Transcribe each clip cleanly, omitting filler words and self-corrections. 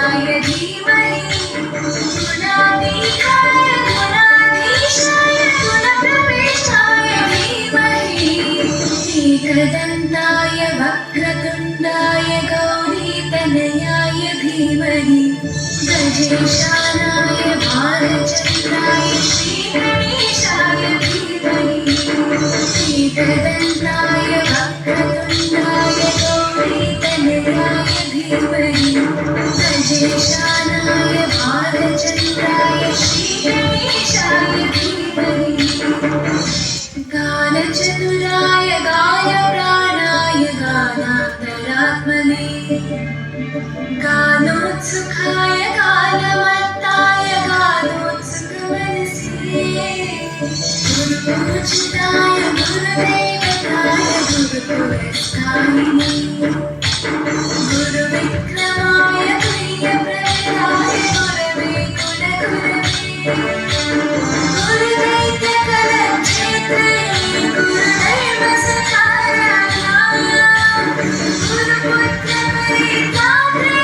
गजाननाय धीमहि गुणातीताय गुणाधीशाय गुणप्रविष्टाय धीमहि एकदन्ताय वक्रतुण्डाय गौरीतनयाय धीमहि गजेशानाय भालचन्द्राय श्रीगणेशाय धीमहि एकदन्ताय वक्रतुण्डाय गौरीतनयाय धीमहि गजेशानाय भालचन्द्राय श्रीगणेशाय धीमहि गानचतुराय गानप्राणाय गानान्तरात्मने गानोत्सुकाय गानमत्ताय गानोत्सुकमनसे गुरुपूजिताय गुरुदेवताय गुरुपुरस्कारिणे गुरुविक्रमाय प्रियप्रवराय गुरवे कुलगुरवे गुरुदैत्यकलक्षेत्रे गुरुदैवसखाराध्याय गुरुपुत्रपरित्रात्रे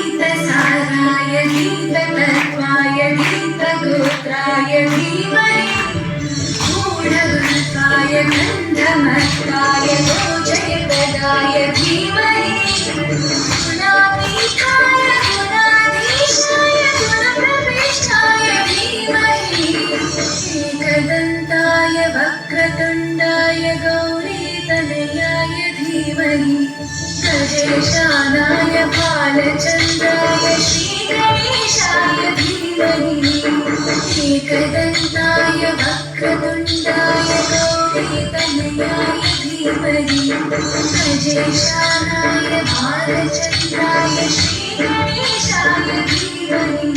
गीतसाराय गीततत्त्वाय गीतगोत्राय धीमहि गूढगुरुत्वाय गन्धमत्ताय गोचरप्रदाय धीमहि गुणातीताय गुणाधीशाय गुणप्रविष्टाय धीमहि एकदन्ताय वक्रतुण्डाय गौरीतनयाय धीमहि गजेशानाय भालचन्द्राय श्रीगणेशाय धीमहि एकदन्ताय वक्रतुण्डाय गौरीतनयाय धीमहि गजेशानाय भालचन्द्राय श्रीगणेशाय धीमहि